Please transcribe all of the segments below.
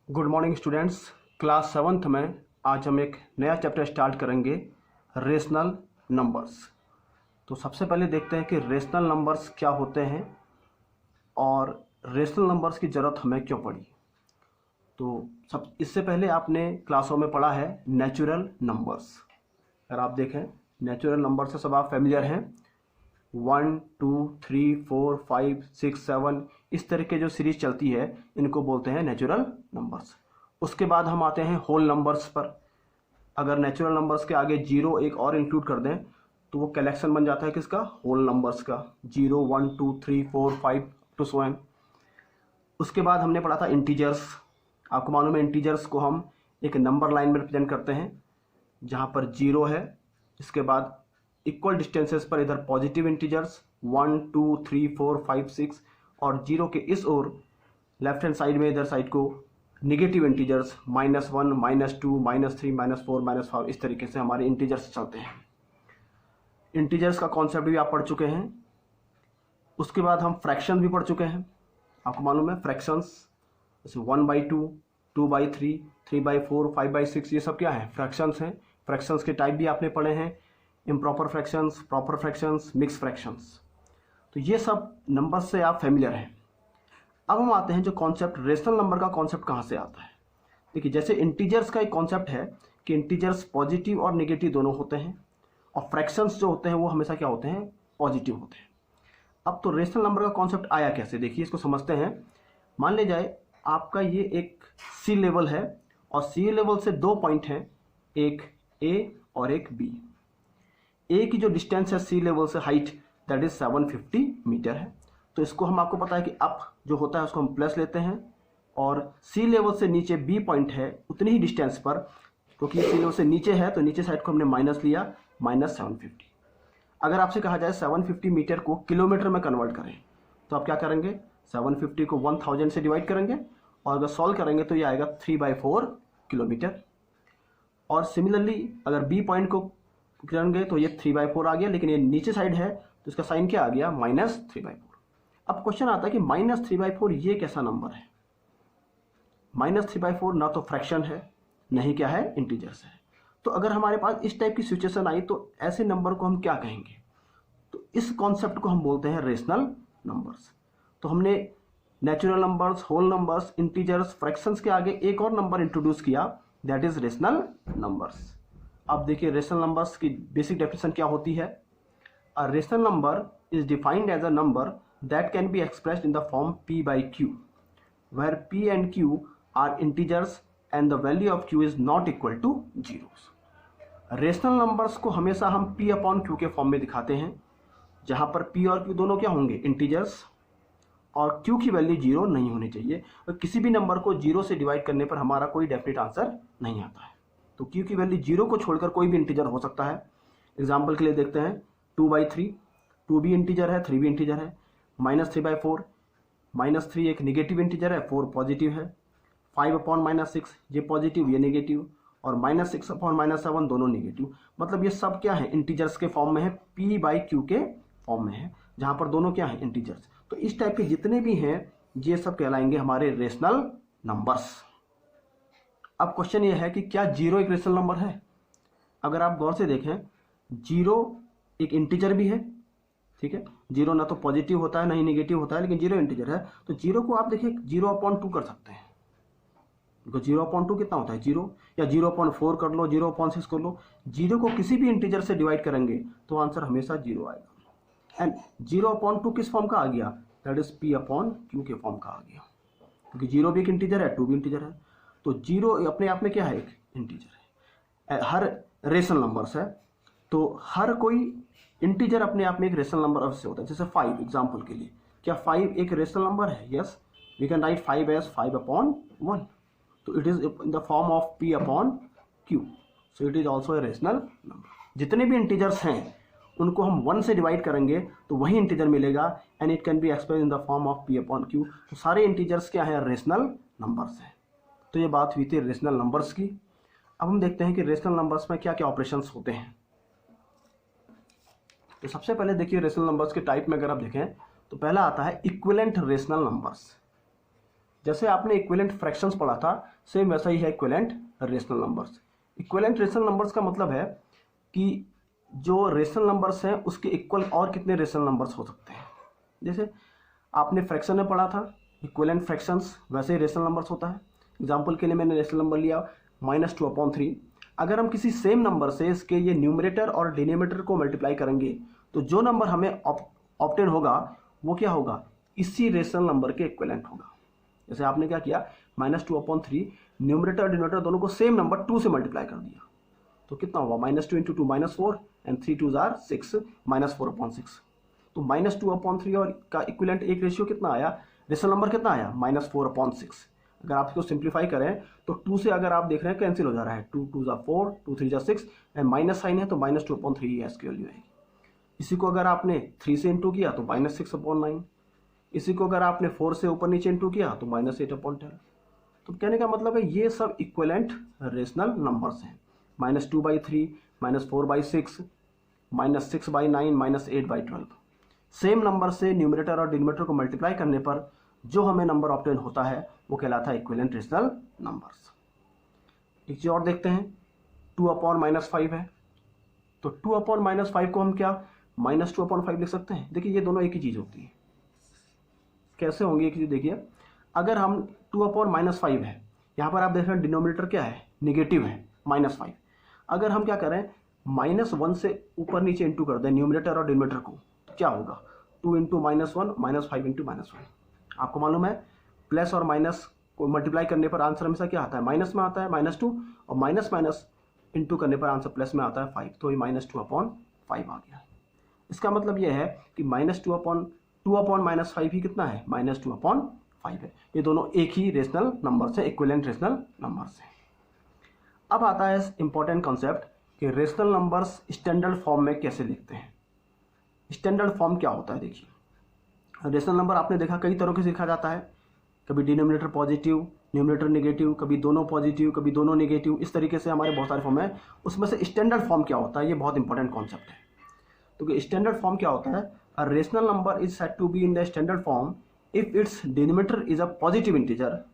Good morning students. Class seventh में आज हम एक नया चैप्टर स्टार्ट करेंगे, रेशनल नंबर्स। तो सबसे पहले देखते हैं कि रेशनल नंबर्स क्या होते हैं और रेशनल नंबर्स की ज़रूरत हमें क्यों पड़ी। तो सब इससे पहले आपने क्लासों में पढ़ा है नेचुरल नंबर्स। अगर आप देखें नेचुरल नंबर से सब आप फेमिलियर हैं। 1 2 3 4 5 6 7 इस तरह के जो सीरीज चलती है इनको बोलते हैं नेचुरल नंबर्स। उसके बाद हम आते हैं होल नंबर्स पर। अगर नेचुरल नंबर्स के आगे जीरो एक और इंक्लूड कर दें तो वो कलेक्शन बन जाता है किसका, होल नंबर्स का। 0 1 2 3 4 5 टू सो एन। उसके बाद हमने पढ़ा था इंटीजर्स। आपको मालूम है इंटीजर्स को हम एक नंबर लाइन में रिप्रेजेंट करते हैं जहाँ पर जीरो है, इसके बाद इक्वल डिस्टेंसेस पर इधर पॉजिटिव इंटीजर्स 1 2 3 4 5 6 और जीरो के इस ओर लेफ्ट हैंड साइड में इधर साइड को निगेटिव इंटीजर्स -1 -2 -3 -4 -5 इस तरीके से हमारे इंटीजर्स चलते हैं। इंटीजर्स का कॉन्सेप्ट भी आप पढ़ चुके हैं। उसके बाद हम फ्रैक्शन भी पढ़ चुके हैं। आपको मालूम है फ्रैक्शंस जैसे 1/2 2/3 3/4 5/6 ये सब क्या है, फ्रैक्शंस हैं। फ्रैक्शंस के टाइप भी आपने पढ़े हैं, improper fractions, proper fractions, mix fractions. तो ये सब नंबर से आप फेमिलियर हैं। अब हम आते हैं जो कॉन्सेप्ट रेशनल नंबर का कॉन्सेप्ट कहाँ से आता है। देखिए जैसे इंटीजर्स का एक कॉन्सेप्ट है कि इंटीजर्स पॉजिटिव और नेगेटिव दोनों होते हैं और फ्रैक्शंस जो होते हैं वो हमेशा क्या होते हैं, पॉजिटिव होते हैं। अब तो रेशनल नंबर का कॉन्सेप्ट आया कैसे, देखिए इसको समझते हैं। मान ले जाए आपका ये एक सी लेवल है और सी लेवल से दो पॉइंट हैं, एक ए और एक बी। ए की जो डिस्टेंस है सी लेवल से हाइट दैट इज 750 मीटर है। तो इसको हम आपको पता है कि अप जो होता है उसको हम प्लस लेते हैं और सी लेवल से नीचे बी पॉइंट है उतनी ही डिस्टेंस पर, क्योंकि सी लेवल से नीचे है तो नीचे साइड को हमने माइनस लिया, -750। अगर आपसे कहा जाए 750 मीटर को किलोमीटर में कन्वर्ट करें तो आप क्या करेंगे, 750 को 1000 से डिवाइड करेंगे और अगर सॉल्व करेंगे तो ये आएगा 3/4 किलोमीटर। और सिमिलरली अगर बी पॉइंट को करेंगे तो ये 3/4 आ गया, लेकिन ये नीचे साइड है तो इसका साइन क्या आ गया, -3/4। अब क्वेश्चन आता है कि -3/4 ये कैसा नंबर है। -3/4 ना तो फ्रैक्शन है नहीं क्या है, इंटीजर्स है। तो अगर हमारे पास इस टाइप की सिचुएशन आई तो ऐसे नंबर को हम क्या कहेंगे, तो इस कॉन्सेप्ट को हम बोलते हैं रेशनल नंबर्स। तो हमने natural numbers, whole numbers, integers, fractions के आगे एक और नंबर इंट्रोड्यूस किया, दैट इज रेशनल नंबर्स। अब देखिए रेशनल नंबर्स की बेसिक डेफिनेशन क्या होती है। A rational number is defined as a number that can be expressed in the form p/q where p and q are integers and the value of q is not equal to 0। Rational numbers को हमेशा हम p/q के form में दिखाते हैं जहां पर p और q दोनों क्या होंगे, इंटीजर्स, और q की वैल्यू 0 नहीं होनी चाहिए। और किसी भी नंबर को 0 से डिवाइड करने पर हमारा कोई डेफिनेट आंसर नहीं आता है। तो q की वैल्यू 0 को छोड़कर कोई भी इंटीजर हो सकता है। एग्जाम्पल के लिए देखते हैं 2/3, 2 भी इंटीजर है, 3 भी इंटीजर है। -3/4, -3 एक निगेटिव इंटीजर है, 4 पॉजिटिव है। 5/-6 ये पॉजिटिव ये नेगेटिव, और -6/-7 दोनों नेगेटिव। मतलब ये सब क्या है, इंटीजर्स के फॉर्म में है, p/q के फॉर्म में है, जहां पर दोनों क्या है, इंटीजर्स। तो इस टाइप के जितने भी हैं ये सब कहलाएंगे हमारे रेशनल नंबर्स। अब क्वेश्चन ये है कि क्या 0 एक रेशनल नंबर है। अगर आप गौर से देखें 0 एक इंटीजर भी है, ठीक है। 0 ना तो पॉजिटिव होता है ना ही नेगेटिव होता है, लेकिन 0 इंटीजर है। तो 0 को आप देखिए 0/2 कर सकते हैं। 0/2 कितना होता है, 0, या 0/4 कर लो, 0/6 कर लो। 0 को किसी भी इंटीजर से डिवाइड करेंगे तो आंसर हमेशा 0 आएगा। एंड 0/2 किस फॉर्म का आ गया, दैट इज p/q के फॉर्म का आ गया, क्योंकि 0 भी एक इंटीजर है, 2 भी इंटीजर है। तो 0 अपने आप में क्या है, एक इंटीजर है। हर रेशनल नंबर्स है तो हर कोई इंटीजर अपने आप में एक रेशनल नंबर अवश्य होता है। जैसे 5 एग्जांपल के लिए, क्या 5 एक रेशनल नंबर है, yes, we can write 5 as 5/1। तो it is in the form of p/q, so it is also a rational number. जितने भी इंटीजर्स हैं उनको हम 1 से डिवाइड करेंगे तो वही इंटीजर मिलेगा, and it can be express in the form of p/q। तो सारे इंटीजर्स क्या है, रेशनल नंबर्स हैं। तो ये बात हुई थी रेशनल नंबर्स की। अब हम देखते हैं कि रेशनल नंबर्स में क्या क्या ऑपरेशंस होते हैं। तो सबसे पहले देखिए रेशनल नंबर्स के टाइप में अगर आप देखें तो पहला आता है इक्विवेलेंट रेशनल नंबर्स। जैसे आपने इक्विवेलेंट फ्रैक्शंस पढ़ा था, सेम वैसा ही है equivalent rational numbers. Equivalent rational numbers का मतलब है कि जो रेशनल नंबर्स हैं उसके इक्वल और कितने रेशनल नंबर्स हो सकते हैं। जैसे आपने फ्रैक्शन में पढ़ा था इक्विवेलेंट फ्रैक्शंस, वैसे ही रेशनल नंबर्स होता है। एग्जांपल के लिए मैंने रेशनल नंबर लिया -2/3। अगर हम किसी सेम नंबर से इसके ये न्यूमरेटर और डिनोमिनेटर को मल्टीप्लाई करेंगे तो जो नंबर हमें ऑब्टेन होगा वो क्या होगा, इसी रेशनल नंबर के इक्विवेलेंट होगा। जैसे आपने क्या किया, -2/3 न्यूमरेटर और डिनोमिनेटर दोनों को सेम नंबर 2 से मल्टीप्लाई कर दिया, तो कितना हुआ, -2 × 2 -4 एंड 3 2 = 6, -4/6। तो -2/3 और का इक्विवेलेंट एक रेशियो कितना आया, रेशनल नंबर कितना आया, -4/6। अगर आप इसको सिंप्लीफाई करें तो 2 से अगर आप देख रहे हैं कैंसिल हो जा रहा है, 2 2 = 4, 2 3 = 6 एंड माइनस साइन है तो -2/3 ही इसकी वैल्यू आएगी। इसी को अगर आपने 3 से इंटू किया तो -6/9, इसी को अगर आपने 4 से ऊपर नीचे इंटू किया तो -8/10। तो कहने का मतलब है ये सब इक्विवेलेंट रेशनल नंबर्स हैं। -2/3, -4/6, -6/9, -8/12। सेम नंबर से न्यूमरेटर और डिनोमिनेटर को मल्टीप्लाई करने पर जो हमें नंबर ऑब्टेन होता है वो कहलाता है इक्विवेलेंट रेशनल नंबर्स। एक चीज और देखते हैं, 2/-5 है, तो 2/-5 को हम क्या -2/5 लिख सकते हैं। देखिए ये दोनों एक ही चीज होती है। कैसे होंगे एक चीज देखिए, अगर हम 2/-5 है, यहाँ पर आप देख रहे हैं डिनोमिनेटर क्या है, निगेटिव है, -5। अगर हम क्या करें, -1 से ऊपर नीचे इंटू कर दें न्यूमरेटर और डिनोमिनेटर को, तो क्या होगा, 2 × -1 -5 × -1। आपको मालूम है प्लस और माइनस को मल्टीप्लाई करने पर आंसर हमेशा क्या आता है, माइनस में आता है, -2, और माइनस माइनस इंटू करने पर आंसर प्लस में आता है 5, तो ये -2/5 आ गया। इसका मतलब ये है कि -2/5 ही कितना है, -2/5 है। ये दोनों एक ही रेशनल नंबर से, इक्विवेलेंट रेशनल नंबर से। अब आता है इंपॉर्टेंट कॉन्सेप्ट कि रेशनल नंबर्स स्टैंडर्ड फॉर्म में कैसे लिखते हैं। स्टैंडर्ड फॉर्म क्या होता है, देखिए रेशनल नंबर आपने देखा कई तरह से लिखा जाता है, कभी डिनोमिनेटर पॉजिटिव, न्यूमरेटर नेगेटिव, कभी दोनों पॉजिटिव, कभी दोनों नेगेटिव, इस तरीके से हमारे बहुत सारे फॉर्म है। उसमें से स्टैंडर्ड फॉर्म क्या होता है, ये बहुत इंपॉर्टेंट कॉन्सेप्ट है। तो स्टैंडर्ड फॉर्म क्या होता है, a rational number is said to be in the standard form if its denominator is a positive integer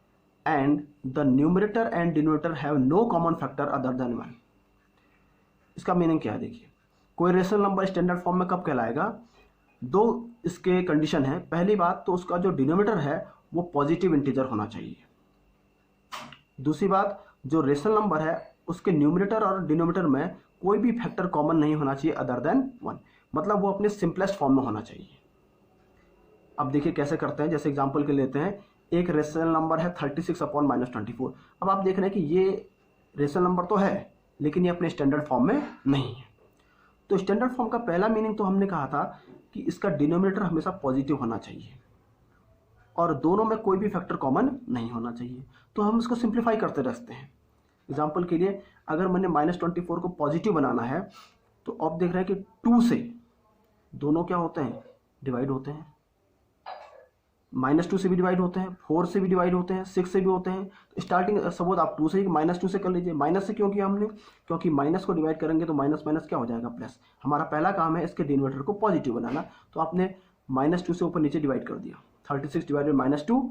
and the numerator and denominator have no common factor other than 1। इसका meaning क्या है, देखिए कोई rational number standard form में कब कहलाएगा, दो इसके कंडीशन है। पहली बात तो उसका जो डिनोमिनेटर है वो पॉजिटिव इंटीजर होना चाहिए। दूसरी बात, जो रेशनल नंबर है उसके न्यूमरेटर और डिनोमिनेटर में कोई भी फैक्टर कॉमन नहीं होना चाहिए अदर देन 1, मतलब वो अपने सिंपलेस्ट फॉर्म में होना चाहिए। अब देखिए कैसे करते हैं, जैसे एग्जांपल के लेते हैं, एक रेशनल नंबर है 36/-24। अब आप देख रहे हैं कि ये रेशनल नंबर तो है लेकिन ये अपने स्टैंडर्ड फॉर्म में नहीं है। तो स्टैंडर्ड फॉर्म का पहला मीनिंग तो हमने कहा था कि इसका डिनोमिनेटर हमेशा पॉजिटिव होना चाहिए और दोनों में कोई भी फैक्टर कॉमन नहीं होना चाहिए। तो हम इसको सिंप्लीफाई करते रहते हैं। एग्जांपल के लिए अगर मैंने -24 को पॉजिटिव बनाना है तो आप देख रहे हैं कि 2 से दोनों क्या होते हैं, डिवाइड होते हैं, -2 से भी डिवाइड होते हैं, 4 से भी डिवाइड होते हैं, 6 से भी होते हैं। तो स्टार्टिंग सपोज आप 2 से -2 से कर लीजिए। माइनस से क्यों किया हमने, क्योंकि माइनस को डिवाइड करेंगे तो माइनस माइनस क्या हो जाएगा, प्लस। हमारा पहला काम है इसके डिनोमिनेटर को पॉजिटिव बनाना, तो आपने -2 से ऊपर नीचे डिवाइड कर दिया। 36 डिवाइडेड -2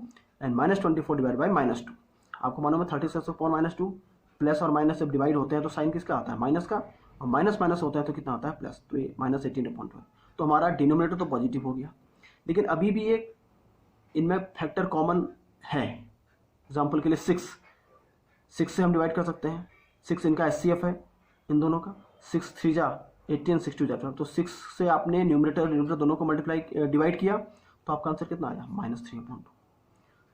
एंड -24 डिवाइड बाई -2। आपको मालूम है 36/-2 प्लस और माइनस जब डिवाइड होते हैं तो साइन किसका आता है, माइनस का, और माइनस माइनस होता है तो कितना आता है, प्लस। तो ये -18/12। तो हमारा डिनोमिनेटर तो पॉजिटिव हो गया, लेकिन अभी भी एक इनमें फैक्टर कॉमन है। एग्जाम्पल के लिए 6 से हम डिवाइड कर सकते हैं। 6 इनका SCF है इन दोनों का, 6 3 जा 18, 6 2 जा 12। तो 6 से आपने न्यूमरेटर डिनोमिनेटर दोनों को डिवाइड किया तो आपका आंसर कितना आया, -3/2।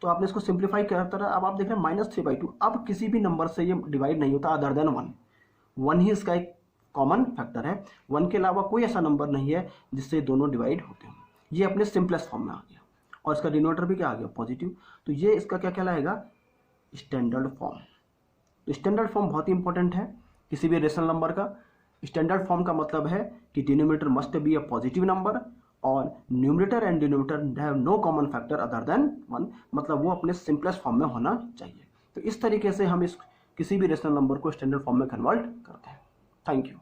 तो आपने इसको सिंप्लीफाई करता रहा। अब आप देख रहे हैं -3/2। अब किसी भी नंबर से ये डिवाइड नहीं होता अदर देन 1। 1 ही इसका एक कॉमन फैक्टर है। 1 के अलावा कोई ऐसा नंबर नहीं है जिससे दोनों डिवाइड होते हैं। ये अपने सिंपलेस्ट फॉर्म में आ गया और इसका डिनोमिनेटर भी क्या आ गया, पॉजिटिव। तो ये इसका क्या कहलाएगा, स्टैंडर्ड फॉर्म। तो स्टैंडर्ड फॉर्म बहुत ही इंपॉर्टेंट है किसी भी रेशनल नंबर का। स्टैंडर्ड फॉर्म का मतलब है कि denominator must be a positive number और numerator and denominator have no common factor other than 1, मतलब वो अपने सिंपलेस्ट फॉर्म में होना चाहिए। तो इस तरीके से हम इस किसी भी रेशनल नंबर को स्टैंडर्ड फॉर्म में कन्वर्ट करते हैं। Thank you.